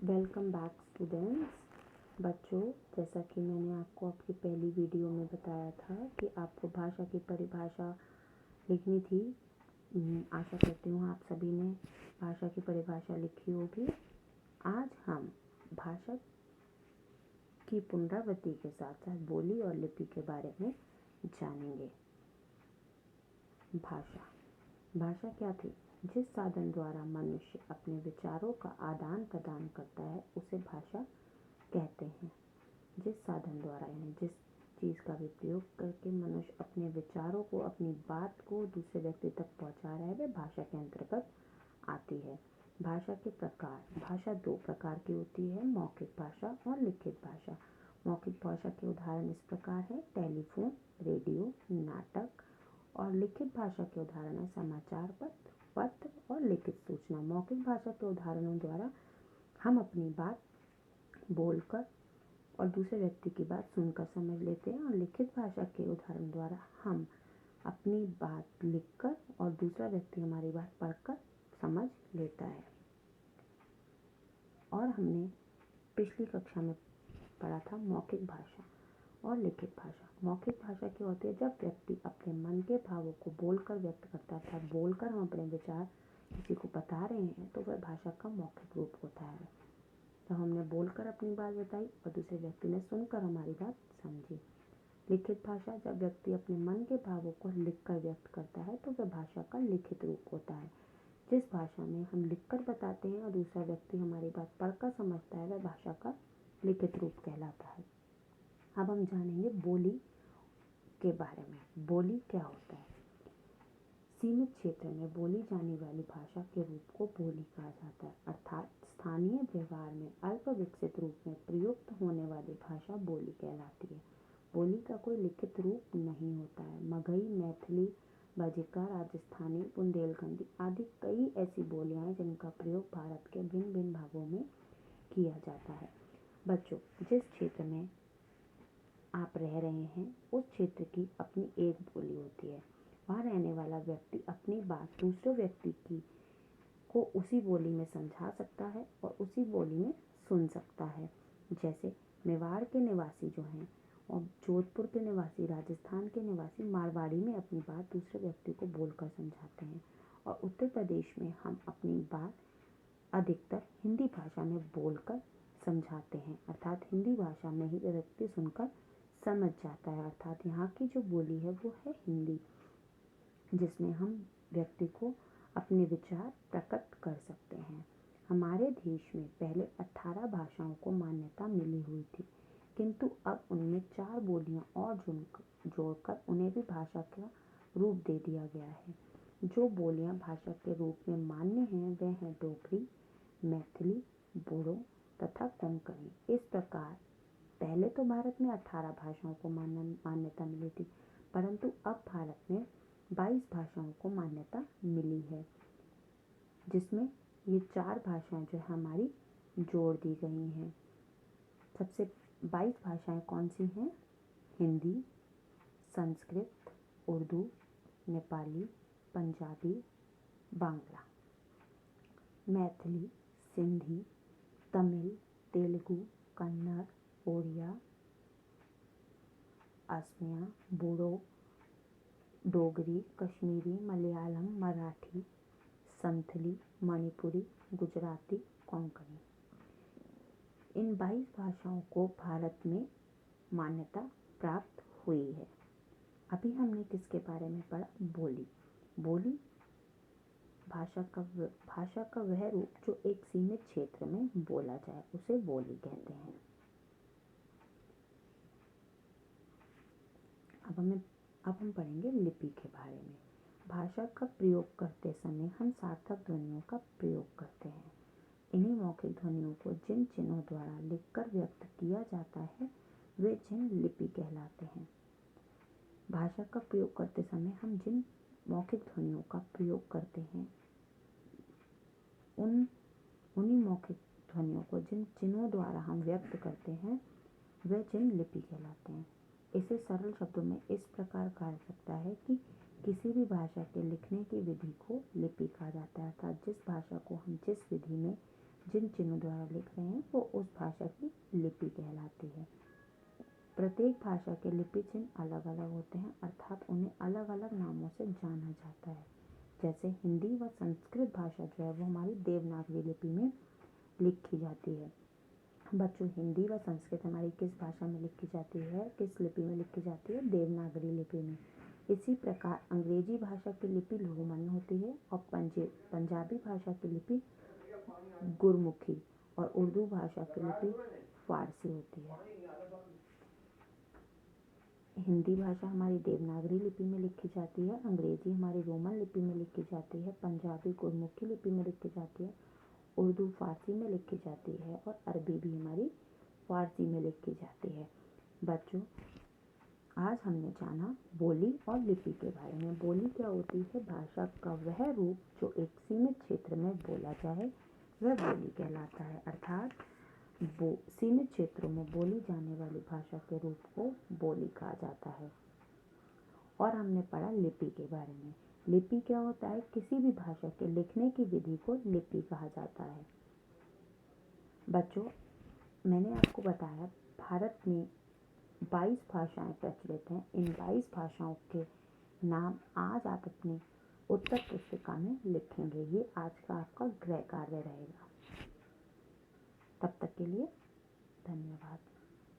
Welcome back students. बच्चों, जैसा कि मैंने आपको आपकी पहली वीडियो में बताया था कि आपको भाषा की परिभाषा लिखनी थी। आशा करती हूँ आप सभी ने भाषा की परिभाषा लिखी होगी। आज हम भाषा की पुनरावृत्ति के साथ साथ बोली और लिपि के बारे में जानेंगे। भाषा क्या थी? जिस साधन द्वारा मनुष्य अपने विचारों का आदान प्रदान करता है उसे भाषा कहते हैं। जिस साधन द्वारा यानी जिस चीज़ का भी प्रयोग करके मनुष्य अपने विचारों को, अपनी बात को दूसरे व्यक्ति तक पहुंचा रहा है, वह भाषा के अंतर्गत आती है। भाषा के प्रकार। भाषा दो प्रकार की होती है, मौखिक भाषा और लिखित भाषा। मौखिक भाषा के उदाहरण इस प्रकार है: टेलीफोन, रेडियो, नाटक। और लिखित भाषा के उदाहरण है समाचार पत्र और लिखित सूचना। मौखिक भाषा के उदाहरणों द्वारा हम अपनी बात बोलकर और दूसरे व्यक्ति की बात सुनकर समझ लेते हैं, और लिखित भाषा के उदाहरण द्वारा हम अपनी बात लिखकर और दूसरा व्यक्ति हमारी बात पढ़कर समझ लेता है। और हमने पिछली कक्षा में पढ़ा था मौखिक भाषा और लिखित भाषा। मौखिक भाषा क्या होती है? जब व्यक्ति अपने मन के भावों को बोलकर व्यक्त करता है, बोलकर हम अपने विचार किसी को बता रहे हैं, तो वह भाषा का मौखिक रूप होता है। तो हमने बोलकर अपनी बात बताई और दूसरे व्यक्ति ने सुनकर हमारी बात समझी। लिखित भाषा, जब व्यक्ति अपने मन के भावों को लिखकर व्यक्त करता है तो वह भाषा का लिखित रूप होता है। जिस भाषा में हम लिखकर बताते हैं और दूसरा व्यक्ति हमारी बात पढ़कर समझता है, वह भाषा का लिखित रूप कहलाता है। अब हम जानेंगे बोली के बारे में। बोली क्या होता है? सीमित क्षेत्र में बोली जाने वाली भाषा के रूप को बोली कहा जाता है, अर्थात स्थानीय व्यवहार में अल्प विकसित रूप में प्रयुक्त होने वाली भाषा बोली कहलाती है। बोली का कोई लिखित रूप नहीं होता है। मगही, मैथिली, बजिका, राजस्थानी, बुंदेलखंडी आदि कई ऐसी बोलियां हैं जिनका प्रयोग भारत के भिन्न भिन्न भागों में किया जाता है। बच्चों, जिस क्षेत्र में आप रह रहे हैं उस क्षेत्र की अपनी एक बोली होती है। वहाँ रहने वाला व्यक्ति अपनी बात दूसरे व्यक्ति को उसी बोली में समझा सकता है और उसी बोली में सुन सकता है। जैसे मेवाड़ के निवासी जो हैं और जोधपुर के निवासी, राजस्थान के निवासी मारवाड़ी में अपनी बात दूसरे व्यक्ति को बोलकर समझाते हैं, और उत्तर प्रदेश में हम अपनी बात अधिकतर हिंदी भाषा में बोलकर समझाते हैं, अर्थात हिंदी भाषा में ही व्यक्ति सुनकर समझ जाता है। अर्थात यहाँ की जो बोली है वो है हिंदी, जिसमें हम व्यक्ति को अपने विचार प्रकट कर सकते हैं। हमारे देश में पहले 18 भाषाओं को मान्यता मिली हुई थी, किंतु अब उनमें 4 बोलियां और जोड़कर उन्हें भी भाषा का रूप दे दिया गया है। जो बोलियां भाषा के रूप में मान्य हैं वे हैं डोगरी, मैथिली, बोडो तथा कोंकणी। इस प्रकार पहले तो भारत में 18 भाषाओं को मान्यता मिली थी, परंतु अब भारत में 22 भाषाओं को मान्यता मिली है, जिसमें ये 4 भाषाएं जो हमारी जोड़ दी गई हैं। सबसे 22 भाषाएं कौन सी हैं? हिंदी, संस्कृत, उर्दू, नेपाली, पंजाबी, बांग्ला, मैथिली, सिंधी, तमिल, तेलुगु, कन्नड़, ओडिया, असमिया, बोडो, डोगरी, कश्मीरी, मलयालम, मराठी, संथली, मणिपुरी, गुजराती, कोंकणी। इन 22 भाषाओं को भारत में मान्यता प्राप्त हुई है। अभी हमने किसके बारे में पढ़ा? बोली। बोली भाषा का वह रूप जो एक सीमित क्षेत्र में बोला जाए उसे बोली कहते हैं। अब हम पढ़ेंगे लिपि के बारे में। भाषा का प्रयोग करते समय हम सार्थक ध्वनियों का प्रयोग करते हैं। इन्हीं मौखिक ध्वनियों को जिन चिन्हों द्वारा लिखकर व्यक्त किया जाता है वे चिन्ह लिपि कहलाते हैं। भाषा का प्रयोग करते समय हम जिन मौखिक ध्वनियों का प्रयोग करते हैं उन्हीं मौखिक ध्वनियों को जिन चिन्हों द्वारा हम व्यक्त करते हैं वे चिन्ह लिपि कहलाते हैं। इसे सरल शब्दों में इस प्रकार कहा जा सकता है कि किसी भी भाषा के लिखने की विधि को लिपि कहा जाता है, अर्थात जिस भाषा को हम जिस विधि में जिन चिन्हों द्वारा लिख रहे हैं वो उस भाषा की लिपि कहलाती है। प्रत्येक भाषा के लिपि चिन्ह अलग अलग होते हैं, अर्थात उन्हें अलग अलग नामों से जाना जाता है। जैसे हिंदी व संस्कृत भाषा जो है वो हमारी देवनागरी लिपि में लिखी जाती है। बच्चों, हिंदी व संस्कृत हमारी किस भाषा में लिखी जाती है, किस लिपि में लिखी जाती है? देवनागरी लिपि में। इसी प्रकार अंग्रेजी भाषा की लिपि रोमन होती है और पंजाबी भाषा की लिपि गुरमुखी और उर्दू भाषा की लिपि फारसी होती है। हिंदी भाषा हमारी देवनागरी लिपि में लिखी जाती है, अंग्रेजी हमारी रोमन लिपि में लिखी जाती है, पंजाबी गुरमुखी लिपि में लिखी जाती है, उर्दू फारसी में लिखी जाती है और अरबी भी हमारी फारसी में लिखी जाती है। बच्चों, आज हमने जाना बोली और लिपि के बारे में। बोली क्या होती है? भाषा का वह रूप जो एक सीमित क्षेत्र में बोला जाए वह बोली कहलाता है। अर्थात सीमित क्षेत्रों में बोली जाने वाली भाषा के रूप को बोली कहा जाता है। और हमने पढ़ा लिपि के बारे में। लिपि क्या होता है? किसी भी भाषा के लिखने की विधि को लिपि कहा जाता है। बच्चों, मैंने आपको बताया भारत में 22 भाषाएं प्रचलित हैं। इन 22 भाषाओं के नाम आज आप अपनी उत्तर पुस्तिका में लिखेंगे। ये आज का आपका गृह कार्य रहेगा। तब तक के लिए धन्यवाद।